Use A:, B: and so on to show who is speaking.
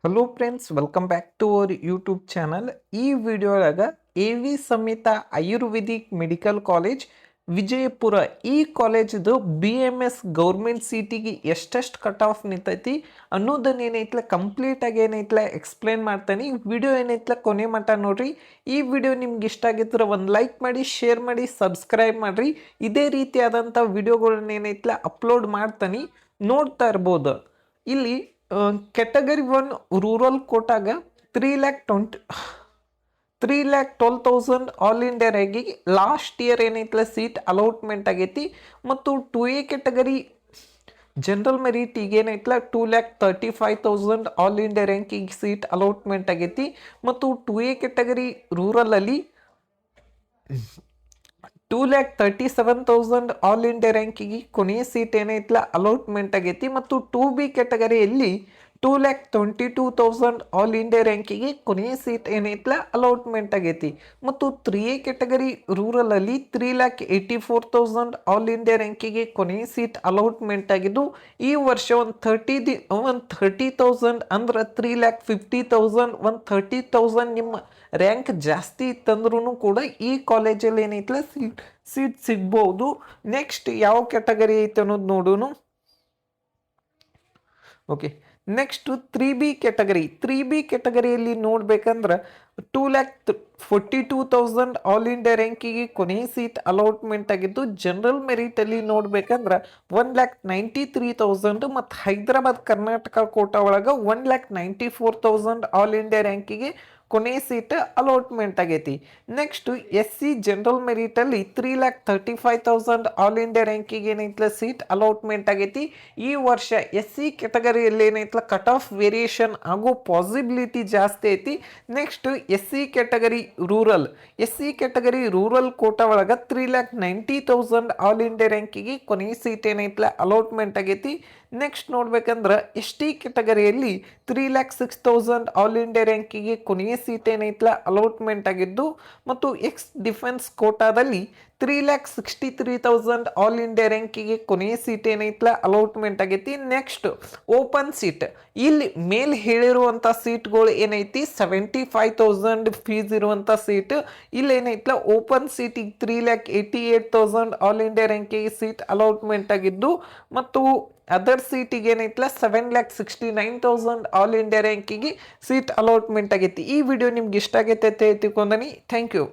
A: Hello friends, welcome back to our YouTube channel. ಈ ವಿಡಿಯೋದಾಗ AV ಸಮೇತ ಆಯುರ್ವೇದಿಕ್ ಮೆಡಿಕಲ್ ಕಾಲೇಜ್ ವಿಜಯಪುರ ಈ ಕಾಲೇಜ್ದು BMS ಗೌರ್ಮೆಂಟ್ ಸೀಟಿಗೆ ಎಷ್ಟೆಷ್ಟು ಕಟ್ ಆಫ್ ನಿಂತೈತಿ ಅನ್ನೋದನ್ನ ಏನೈತ್ಲ ಕಂಪ್ಲೀಟಾಗಿ ಏನೈತ್ಲ ಎಕ್ಸ್ಪ್ಲೇನ್ ಮಾಡ್ತಾನೆ. ಈ ವಿಡಿಯೋ ಏನೈತ್ಲ ಕೊನೆ ಮಟ್ಟ ನೋಡ್ರಿ. ಈ ವಿಡಿಯೋ ನಿಮ್ಗೆ ಇಷ್ಟ ಆಗಿದ್ರೆ ಒಂದು ಲೈಕ್ ಮಾಡಿ, ಶೇರ್ ಮಾಡಿ, ಸಬ್ಸ್ಕ್ರೈಬ್ ಮಾಡಿರಿ. ಇದೇ ರೀತಿಯಾದಂಥ ವಿಡಿಯೋಗಳನ್ನ ಏನೈತ್ಲ ಅಪ್ಲೋಡ್ ಮಾಡ್ತಾನೆ, ನೋಡ್ತಾ ಇರ್ಬೋದು. ಇಲ್ಲಿ ಕೆಟಗರಿ 1 ರೂರಲ್ ಕೋಟಾಗ 3,12,000 ಆಲ್ ಇಂಡಿಯಾ ರ್ಯಾಂಕಿಗೆ ಲಾಸ್ಟ್ ಇಯರ್ ಏನೈತಲ್ಲ ಸೀಟ್ ಅಲಾಟ್ಮೆಂಟ್ ಆಗೈತಿ. ಮತ್ತು 2A ಕೆಟಗರಿ ಜನರಲ್ ಮೆರಿಟ್ ಈಗ ಏನೈತಲ್ಲ 2,35,000 ಆಲ್ ಇಂಡಿಯಾ ರ್ಯಾಂಕಿಗೆ ಸೀಟ್ ಅಲಾಟ್ಮೆಂಟ್ ಆಗೈತಿ. ಮತ್ತು 2A ಕೆಟಗರಿ ರೂರಲಲ್ಲಿ 2,37,000 ಆಲ್ ಇಂಡಿಯಾ ರ್ಯಾಂಕಿಗೆ ಕೊನೆಯ ಸೀಟ್ ಏನೈತಲ್ಲ ಅಲಾಟ್ಮೆಂಟ್ ಆಗೈತಿ. ಮತ್ತು 2B ಕೆಟಗರಿಯಲ್ಲಿ 2,22,000 ಆಲ್ ಇಂಡಿಯಾ ರ್ಯಾಂಕಿಗೆ ಕೊನೆಯ ಸೀಟ್ ಏನೈತಲ್ಲ ಅಲಾಟ್ಮೆಂಟ್ ಆಗೈತಿ. ಮತ್ತು 3A ಕೆಟಗರಿ ರೂರಲಲ್ಲಿ 3,84,000 ಆಲ್ ಇಂಡಿಯಾ ರ್ಯಾಂಕಿಗೆ ಕೊನೆಯ ಸೀಟ್ ಅಲಾಟ್ಮೆಂಟ್ ಆಗಿದ್ದು, ಈ ವರ್ಷ ಒಂದು 30,000 ಅಂದ್ರೆ 3,50,000 ಒಂದು 30,000 ನಿಮ್ಮ ರ್ಯಾಂಕ್ ಜಾಸ್ತಿ ಇತ್ತಂದ್ರೂ ಕೂಡ ಈ ಕಾಲೇಜಲ್ಲಿ ಏನೈತಲ್ಲ ಸೀಟ್ ಸಿಗ್ಬೋದು. ನೆಕ್ಸ್ಟ್ ಯಾವ ಕೆಟಗರಿ ಐತೆ ಅನ್ನೋದು ನೋಡೋಣ. ಓಕೆ, ನೆಕ್ಸ್ಟ್ 3B ಕೆಟಗರಿಯಲ್ಲಿ ನೋಡ್ಬೇಕಂದ್ರೆ 2,42,000 ಆಲ್ ಇಂಡಿಯಾ ರ್ಯಾಂಕಿಗೆ ಕೊನೆಯ ಸೀಟ್ ಅಲಾಟ್ಮೆಂಟ್ ಆಗಿದ್ದು, ಜನರಲ್ ಮೆರಿಟಲ್ಲಿ ನೋಡ್ಬೇಕಂದ್ರೆ 1,93,000 ಮತ್ತು ಹೈದರಾಬಾದ್ ಕರ್ನಾಟಕ ಕೋಟಾ ಒಳಗೆ 1,94,000 ಆಲ್ ಇಂಡಿಯಾ ರ್ಯಾಂಕಿಗೆ ಕೊನೆಯ ಸೀಟ್ ಅಲಾಟ್ಮೆಂಟ್ ಆಗೈತಿ. ನೆಕ್ಸ್ಟ್ SC ಜನರಲ್ ಮೆರಿಟಲ್ಲಿ 3,35,000 ಆಲ್ ಇಂಡಿಯಾ ರ್ಯಾಂಕಿಗೆ ಏನೈತಲ್ಲ ಸೀಟ್ ಅಲಾಟ್ಮೆಂಟ್ ಆಗೈತಿ. ಈ ವರ್ಷ SC ಕೆಟಗರಿಯಲ್ಲಿ ಏನೈತಲ್ಲ ಕಟ್ ಆಫ್ ವೇರಿಯೇಷನ್ ಆಗೋ ಪಾಸಿಬಿಲಿಟಿ ಜಾಸ್ತಿ ಐತಿ. Next SC category rural quota ಒಳಗೆ 3,90,000 ಆಲ್ ಇಂಡಿಯಾ ರ್ಯಾಂಕಿಗೆ ಕೊನೆಯ ಸೀಟ್ ಏನೈತಲ್ಲ ಅಲಾಟ್ಮೆಂಟ್ ಆಗೈತಿ. ನೆಕ್ಸ್ಟ್ ನೋಡ್ಬೇಕಂದ್ರೆ ST ಕೆಟಗರಿಯಲ್ಲಿ 3,06,000 ಆಲ್ ಇಂಡಿಯಾ ರ್ಯಾಂಕಿಗೆ ಕೊನೆಯ ಸೀಟ್ ಏನೈತಲ್ಲ ಅಲಾಟ್ಮೆಂಟ್ ಆಗಿದ್ದು, ಮತ್ತು ಎಕ್ಸ್ ಡಿಫೆನ್ಸ್ ಕೋಟಾದಲ್ಲಿ 3,63,000 ಆಲ್ ಇಂಡಿಯಾ ರ್ಯಾಂಕಿಗೆ ಕೊನೆಯ ಸೀಟ್ ಏನೈತಲ್ಲ ಅಲಾಟ್ಮೆಂಟ್ ಆಗೈತಿ. ನೆಕ್ಸ್ಟ್ ಓಪನ್ ಸೀಟ್, ಇಲ್ಲಿ ಮೇಲೆ ಹೇಳಿರುವಂಥ ಸೀಟ್ಗಳು ಏನೈತಿ 75,000 ಫೀಸ್ ಇರುವಂಥ ಸೀಟ್. ಇಲ್ಲಿ ಏನೈತಲ್ಲ ಓಪನ್ ಸೀಟಿಗೆ 3,88,000 ಆಲ್ ಇಂಡಿಯಾ ರ್ಯಾಂಕಿಗೆ ಸೀಟ್ ಅಲಾಟ್ಮೆಂಟ್ ಆಗಿದ್ದು, ಮತ್ತು ಅದರ್ ಸೀಟಿಗೆ ಏನೈತಲ್ಲ 7,69,000 ಆಲ್ ಇಂಡಿಯಾ ರ್ಯಾಂಕಿಗೆ ಸೀಟ್ ಅಲಾಟ್ಮೆಂಟ್ ಆಗೈತಿ. ಈ ವಿಡಿಯೋ ನಿಮ್ಗೆ ಇಷ್ಟ ಆಗೈತೆ ಅಂತ ತಿಳ್ಕೊಂಡನಿ. Thank you.